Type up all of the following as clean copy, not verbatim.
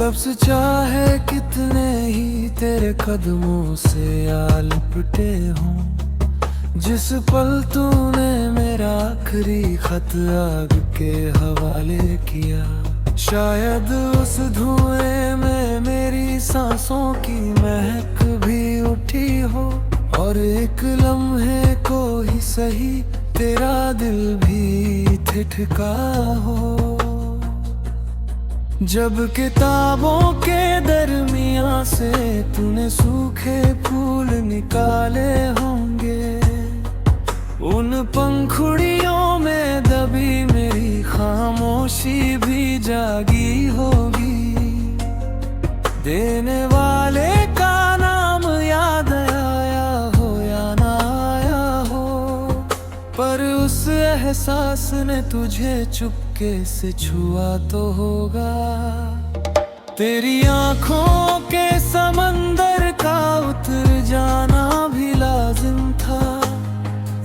लफ्ज़ चाहे कितने ही तेरे कदमों से आ लिपटे हों। जिस पल तूने मेरा आखिरी खत आग के हवाले किया, शायद उस धुएं में मेरी सांसों की महक भी उठी हो। और एक लम्हे को ही सही तेरा दिल भी ठिठका हो। जब किताबों के दरमियां से तूने सूखे फूल निकाले होंगे, उन पंखुड़ियों में दबी मेरी खामोशी भी जागी होगी। देने वाले का नाम याद आया हो या ना आया हो, पर उस एहसास ने तुझे चुपके से छुआ तो होगा। तेरी आंखों के समंदर का उतर जाना भी लाजिम था।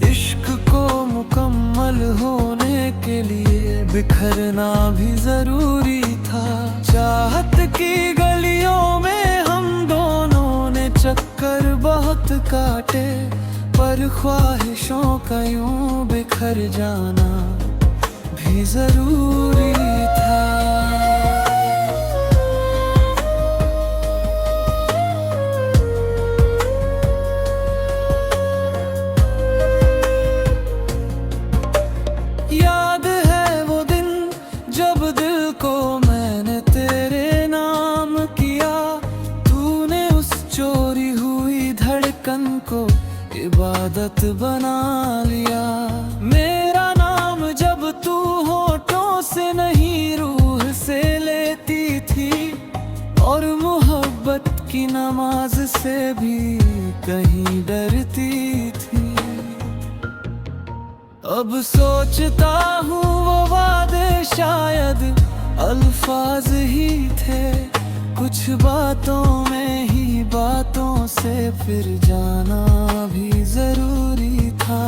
इश्क को मुकम्मल होने के लिए बिखरना भी जरूरी था। चाहत की गलियों में हम दोनों ने चक्कर बहुत काटे, पर ख्वाहिशों का यूं बिखर जाना भी जरूरी था। याद है वो दिन जब दिल को मैंने तेरे नाम किया। तूने उस चोरी हुई धड़कन को इबादत बना लिया। मेरा नाम जब तू होठों से नहीं रूह से लेती थी, और मोहब्बत की नमाज से भी कहीं डरती थी। अब सोचता हूँ वो वादे शायद अल्फाज ही थे। कुछ बातों में ही बातों से फिर जाना भी जरूरी था।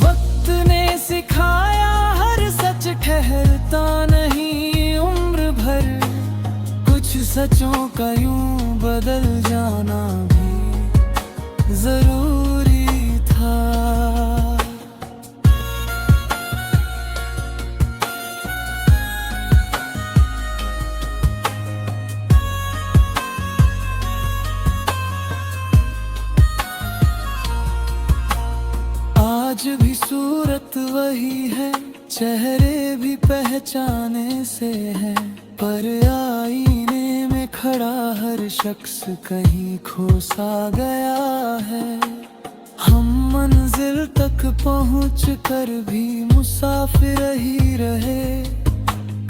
वक्त ने सिखाया हर सच ठहरता नहीं उम्र भर। कुछ सचों का यूं बदल जाना भी जरूरी था। आज भी सूरत वही है, चेहरे भी पहचाने से है, पर आईने में खड़ा हर शख्स कहीं खो सा गया है। हम मंजिल तक पहुँच कर भी मुसाफिर ही रहे।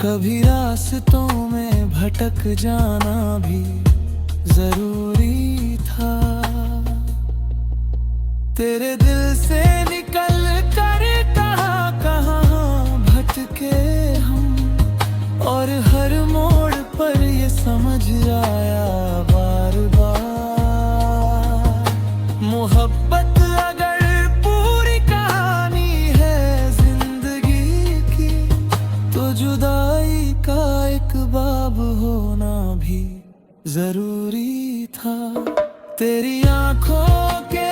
कभी रास्तों में भटक जाना भी जरूरी था। तेरे दिल से निकल कर कहाँ भटके हम, और हर मोड़ पर ये समझ आया बार बार। मोहब्बत अगर पूरी कहानी है जिंदगी की, तो जुदाई का एक बाब होना भी जरूरी था। तेरी आंखों के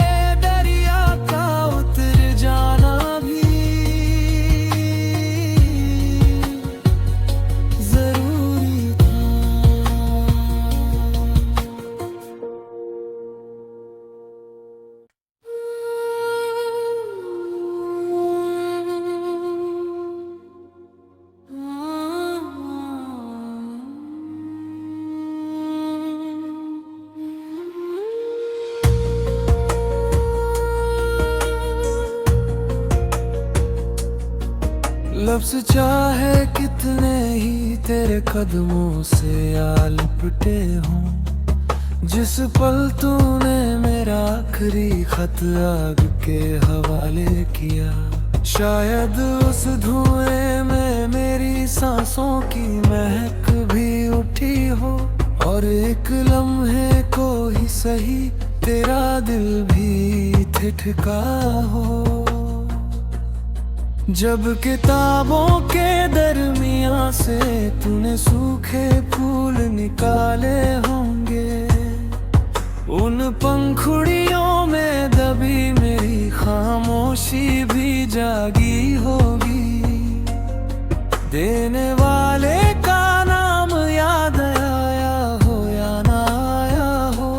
लफ्ज़ चाहे कितने ही तेरे कदमों से आ लिपटे हों। जिस पल तूने मेरा आखिरी खत आग के हवाले किया, शायद उस धुएं में मेरी सांसों की महक भी उठी हो। और एक लम्हे को ही सही तेरा दिल भी ठिठका हो। जब किताबों के दरमियां से तूने सूखे फूल निकाले होंगे, उन पंखुड़ियों में दबी मेरी खामोशी भी जागी होगी। देने वाले का नाम याद आया हो या ना आया हो,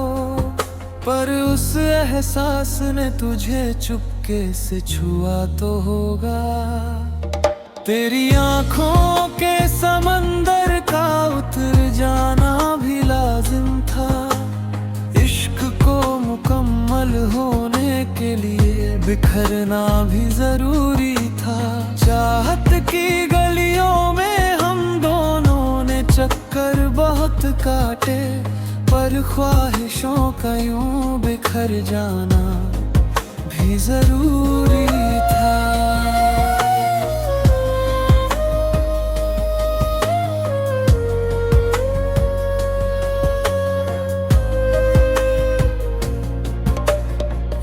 पर उस एहसास ने तुझे चुपके से छुआ तो होगा। तेरी आंखों के समंदर का उतर जाना भी लाजिम था, इश्क को मुकम्मल होने के लिए बिखरना भी जरूरी था। चाहत की गलियों में हम दोनों ने चक्कर बहुत काटे, पर ख्वाहिशों का यूं बिखर जाना भी जरूरी था।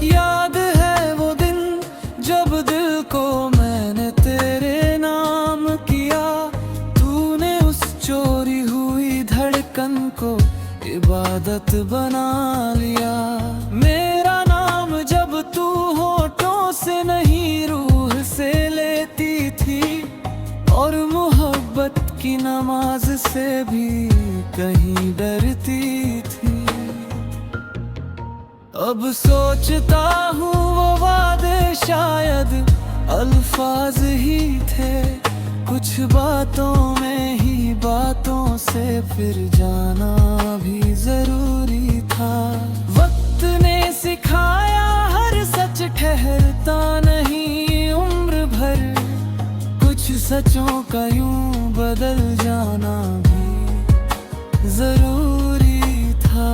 याद है वो दिन जब दिल को मैंने तेरे नाम किया, तूने उस चोरी हुई धड़कन को इबादत बना लिया। मेरा नाम जब तू होठों से नहीं रूह से लेती थी, और मोहब्बत की नमाज से भी कहीं डरती थी। अब सोचता हूँ वो वादे शायद अल्फाज ही थे, कुछ बातों में ही बातों से फिर जाना भी जरूरी था। वक्त ने सिखाया हर सच ठहरता नहीं उम्र भर, कुछ सचों का यूं बदल जाना भी जरूरी था।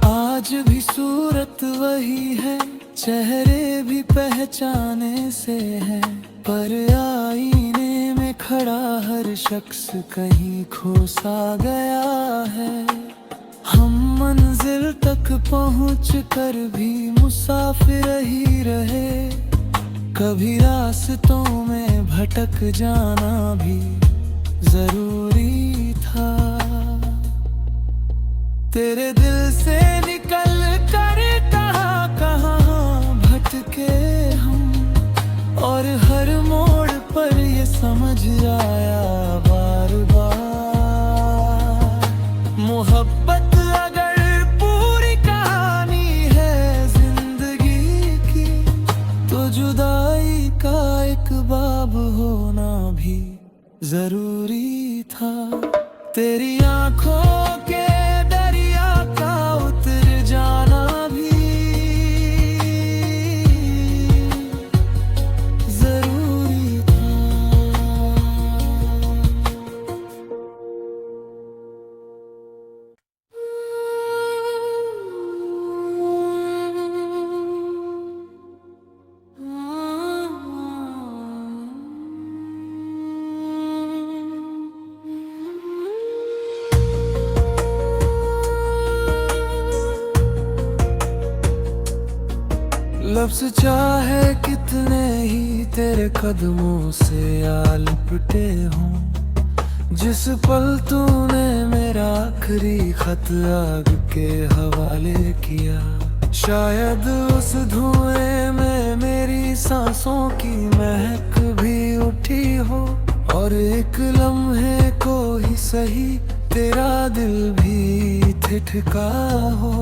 आज भी सूरत वही है, चेहरे भी पहचाने से है, पर आईने में खड़ा हर शख्स कहीं खो सा गया है। हम मंजिल तक पहुँच कर भी मुसाफिर ही रहे, कभी रास्तों में भटक जाना भी जरूरी था। तेरे दिल से निकल कर कहाँ भटके हम, और हर मोड़ पर ये समझ आया बार बार, मोहब्बत अगर पूरी कहानी है जिंदगी की, तो जुदाई का एक बाब होना भी जरूरी था। तेरी आंखों के लफ्ज़ चाहे कितने ही तेरे कदमों से आ लिपटे हों, जिस पल तूने मेरा आखिरी खत आग के हवाले किया, शायद उस धुएं में मेरी सांसों की महक भी उठी हो, और एक लम्हे को ही सही तेरा दिल भी ठिठका हो।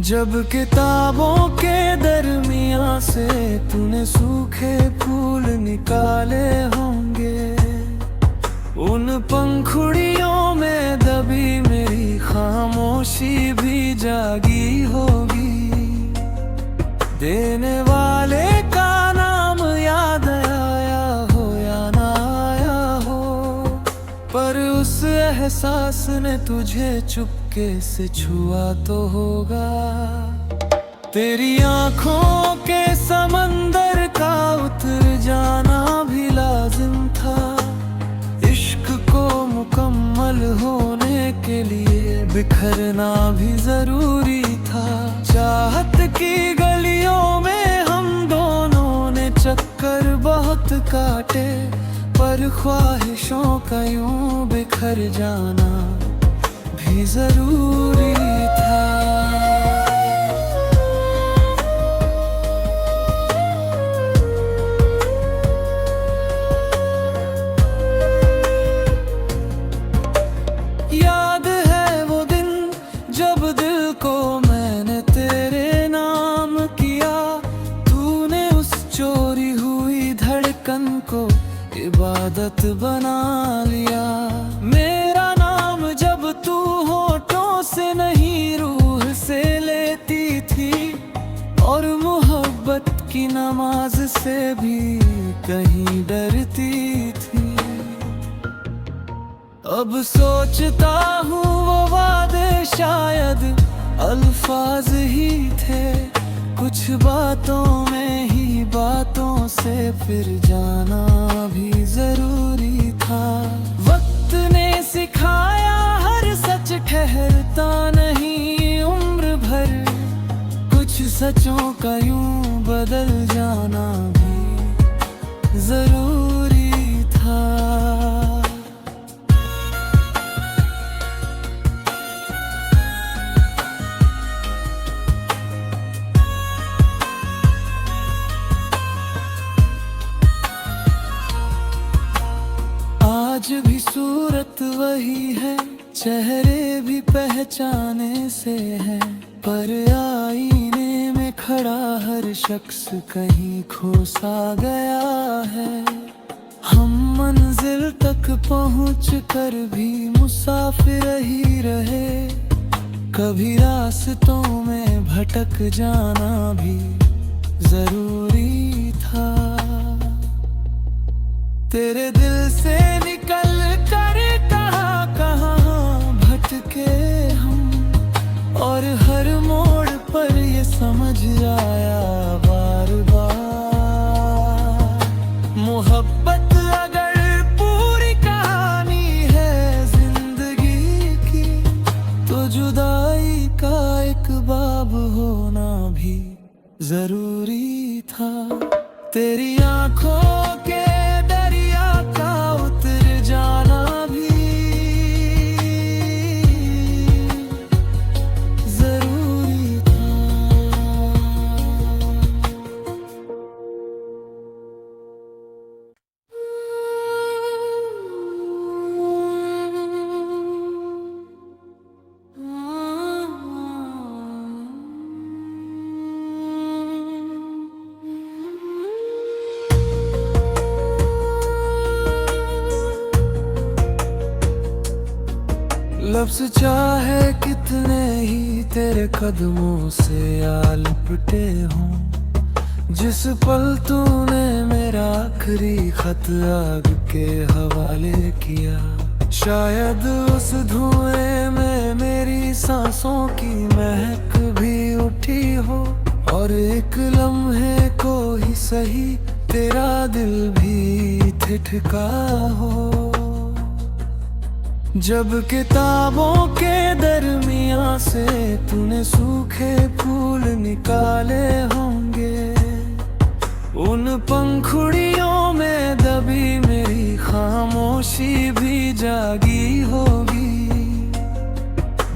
जब किताबों के दरमियां से तूने सूखे फूल निकाले होंगे, उन पंखुड़ियों में दबी मेरी खामोशी भी जागी होगी। देने वाले का नाम याद आया हो या ना आया हो, पर उस एहसास ने तुझे चुपके से छुआ तो होगा। तेरी आंखों के समंदर का उतर जाना भी लाजिम था। इश्क को मुकम्मल होने के लिए बिखरना भी जरूरी था। चाहत की गलियों में हम दोनों ने चक्कर बहुत काटे, पर ख्वाहिशों का यूं बिखर जाना भी जरूरी था। याद है वो दिन जब दिल को मैंने तेरे नाम किया, तूने उस चोरी हुई धड़कन को इबादत बना लिया। मेरा नाम जब तू होठों से नहीं रूह से लेती थी, और मोहब्बत की नमाज से भी कहीं डरती थी। अब सोचता हूँ वो वादे शायद अल्फाज ही थे, कुछ बातों में ही बातों से फिर जाना भी जरूरी था। वक्त ने सिखाया हर सच ठहरता नहीं उम्र भर, कुछ सचों का यूं बदल जाना भी जरूरी था। आज भी सूरत वही है, चेहरे भी पहचाने से है, पर आईने में खड़ा हर शख्स कहीं खो सा गया है। हम मंजिल तक पहुँच कर भी मुसाफिर ही रहे, कभी रास्तों में भटक जाना भी जरूरी था। तेरे दिल से निकल कर कहाँ भटके हम, और हर मोड़ पर ये समझ आया बार बार, मोहब्बत अगर पूरी कहानी है जिंदगी की, तो जुदाई का एक बाब होना भी जरूरी था। तेरी आंखों के लफ्ज़ चाहे कितने ही तेरे कदमों से आ लिपटे हों, जिस पल तूने मेरा आखिरी खत आग के हवाले किया, शायद उस धुएं में मेरी सांसों की महक भी उठी हो, और एक लम्हे को ही सही तेरा दिल भी ठिठका हो। जब किताबों के दरमियां से तूने सूखे फूल निकाले होंगे, उन पंखुड़ियों में दबी मेरी खामोशी भी जागी होगी।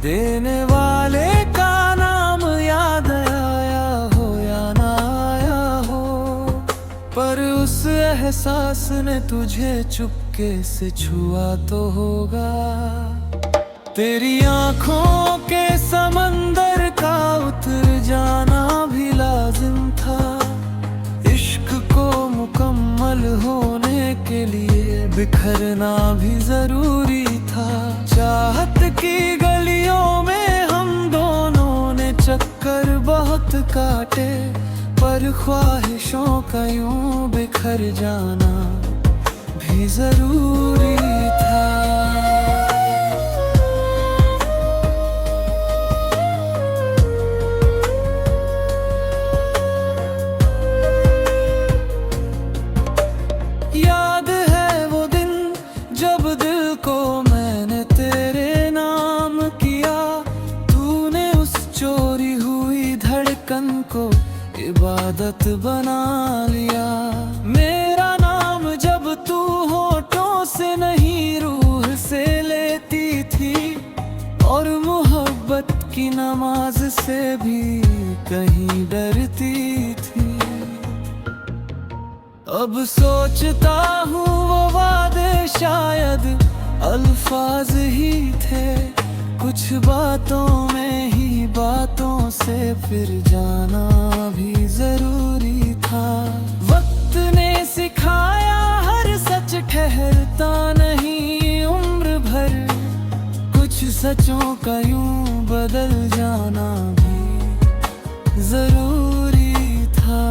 देने वाले का नाम याद आया हो या ना आया हो, पर उस एहसास ने तुझे चुपके से छुआ तो होगा। तेरी आंखों के समंदर का उतर जाना भी लाजिम था। इश्क को मुकम्मल होने के लिए बिखरना भी जरूरी था। चाहत की गलियों में हम दोनों ने चक्कर बहुत काटे, पर ख्वाहिशों का यूं बिखर जाना भी जरूरी था। याद है वो दिन जब दिल को मैंने तेरे नाम किया, तूने उस चोरी हुई धड़कन को इबादत बना लिया। मेरा नाम जब तू होठों से नहीं रूह से लेती थी, और मोहब्बत की नमाज से भी कहीं डरती थी। अब सोचता हूँ वो वादे शायद अल्फाज ही थे, कुछ बातों में ही बातों से फिर जाना भी जरूरी था। वक्त ने सिखाया हर सच ठहरता नहीं उम्र भर, कुछ सचों का यूं बदल जाना भी जरूरी था।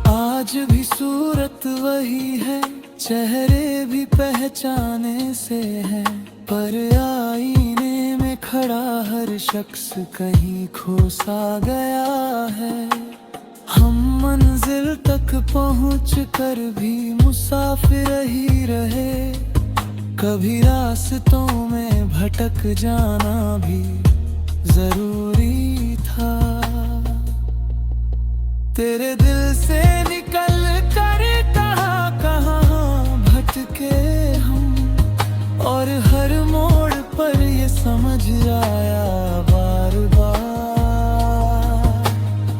आज भी सूरत वही है, चेहरे भी पहचाने से है, पर आईने में खड़ा हर शख्स कहीं खो सा गया है। हम मंजिल तक पहुँच कर भी मुसाफिर ही रहे, कभी रास्तों में भटक जाना भी जरूरी था। तेरे दिल से निकल कर कहाँ भटके हम, और हर मोड़ पर ये समझ आया बार बार,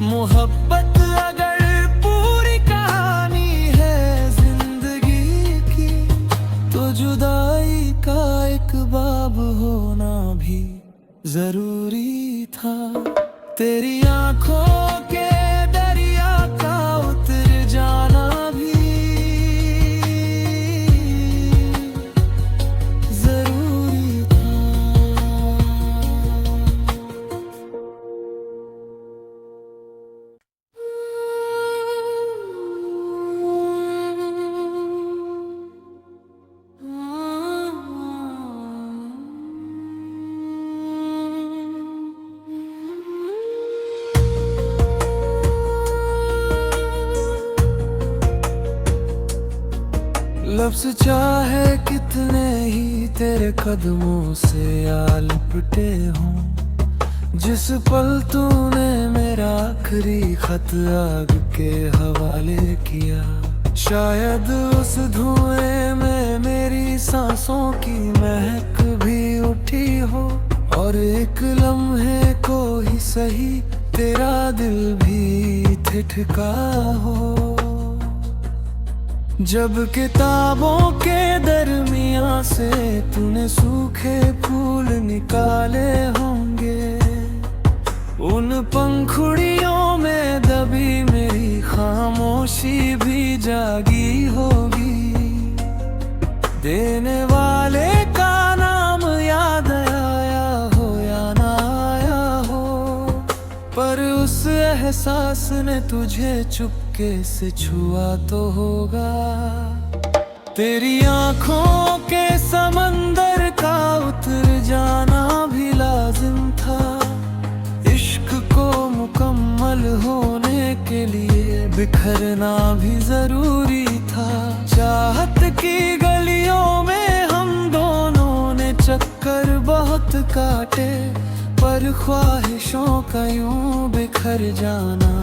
मोहब्बत अगर पूरी कहानी है जिंदगी की, तो जुदाई का एक बाब होना भी जरूरी था। तेरी आंखों के लफ्ज़ चाहे कितने ही तेरे कदमों से आ लिपटे हों, जिस पल तूने मेरा आखिरी खत आग के हवाले किया, शायद उस धुएं में मेरी सांसों की महक भी उठी हो, और एक लम्हे को ही सही तेरा दिल भी ठिठका हो। जब किताबों के दरमियां से तूने सूखे फूल निकाले होंगे, उन पंखुड़ियों में दबी मेरी खामोशी भी जागी होगी। देने वाले का नाम याद आया हो या ना आया हो, पर उस एहसास ने तुझे चुपके से छुआ तो होगा। तेरी आंखों के समंदर का उतर जाना भी लाजिम था, इश्क को मुकम्मल होने के लिए बिखरना भी जरूरी था। चाहत की गलियों में हम दोनों ने चक्कर बहुत काटे, पर ख्वाहिशों का यूं बिखर जाना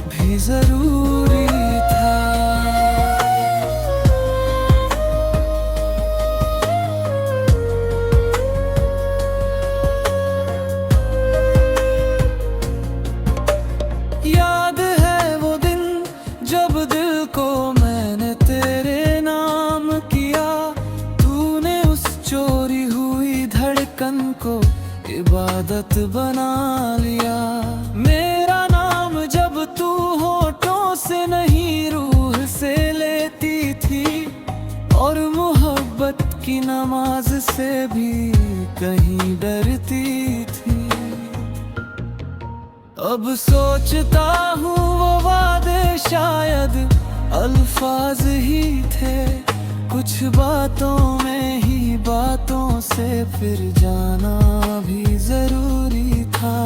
भी जरूरी था। याद है वो दिन जब दिल को मैंने तेरे नाम किया, तूने उस चोरी हुई धड़कन को इबादत बना लिया। मेरा नाम जब तू होठों से नहीं रूह से लेती थी, और मोहब्बत की नमाज से भी कहीं डरती थी। अब सोचता हूँ वो वादे शायद अल्फाज ही थे, कुछ बातों में ही बातों से फिर जाना भी जरूरी था।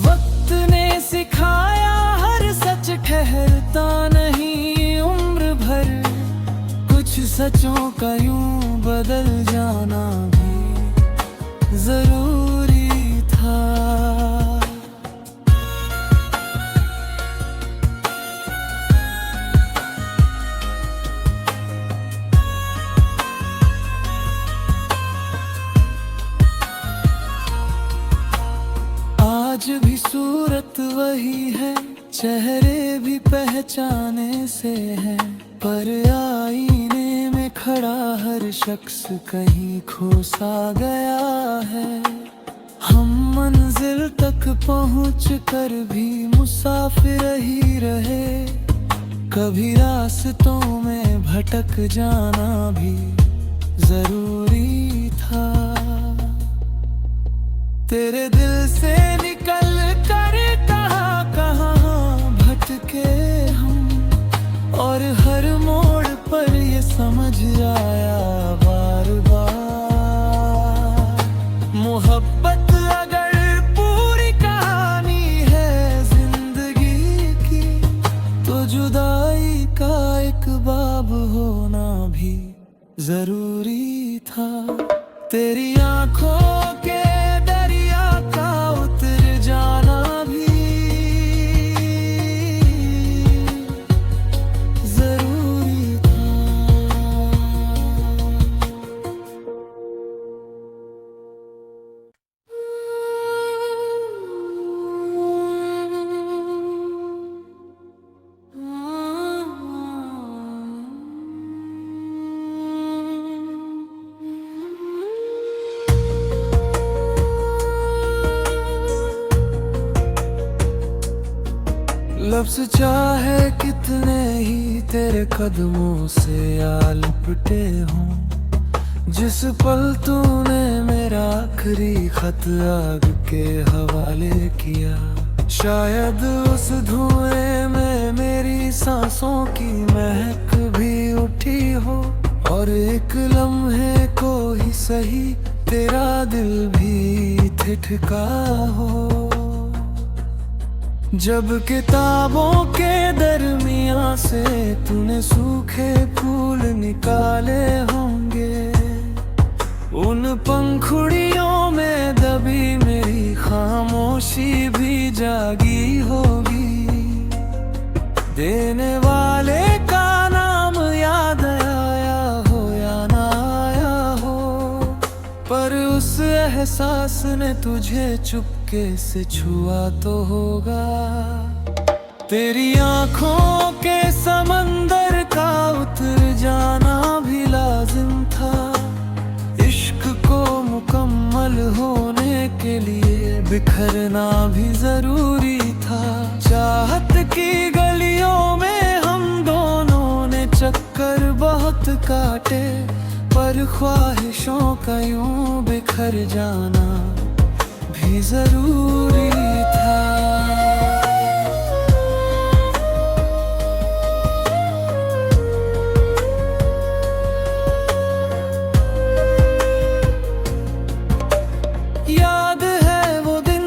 वक्त ने सिखाया हर सच ठहरता नहीं उम्र भर, कुछ सचों का यूं बदल जाना भी जरूरी था। आज भी सूरत वही है, चेहरे भी पहचाने से हैं, पर आईने में खड़ा हर शख्स कहीं खो सा गया है। हम मंजिल तक पहुँच कर भी मुसाफिर ही रहे, कभी रास्तों में भटक जाना भी जरूरी था। तेरे दिल से निकल कर कहाँ भटके हम, और हर मोड़ पर ये समझ आया बार बार, मोहब्बत अगर पूरी कहानी है जिंदगी की, तो जुदाई का एक बाब होना भी जरूरी था। तेरी आंखों के लफ्ज़ चाहे कितने ही तेरे कदमों से आ लिपटे हों, जिस पल तूने मेरा आखिरी खत आग के हवाले किया, शायद उस धुएं में मेरी सांसों की महक भी उठी हो, और एक लम्हे को ही सही तेरा दिल भी ठिठका हो। जब किताबों के दरमियां से तूने सूखे फूल निकाले होंगे, उन पंखुड़ियों में दबी मेरी खामोशी भी जागी होगी। देने वाले का नाम याद आया हो या ना आया हो, पर उस एहसास ने तुझे चुपके से छुआ तो होगा। तेरी आंखों के समंदर का उतर जाना भी लाजिम था, इश्क को मुकम्मल होने के लिए बिखरना भी जरूरी था। चाहत की गलियों में हम दोनों ने चक्कर बहुत काटे, पर ख्वाहिशों का यूं बिखर जाना भी जरूरी था। याद है वो दिन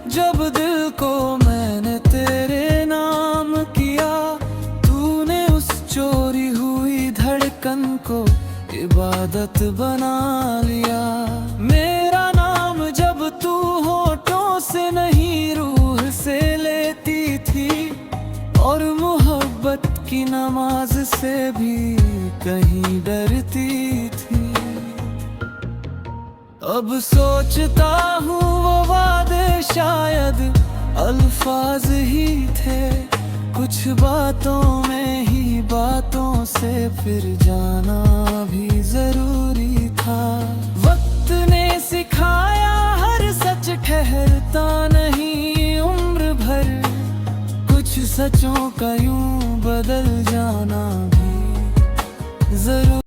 जब दिल को मैंने तेरे नाम किया, तूने उस चोरी हुई धड़कन को इबादत बना लिया। मेरा नाम जब तू होठों से नहीं रूह से लेती थी, और मोहब्बत की नमाज से भी कहीं डरती थी। अब सोचता हूँ वो वादे शायद अल्फाज ही थे, कुछ बातों में ही बातों से फिर जाना भी जरूरी था। वक्त ने सिखाया हर सच ठहरता नहीं उम्र भर, कुछ सचों का यूं बदल जाना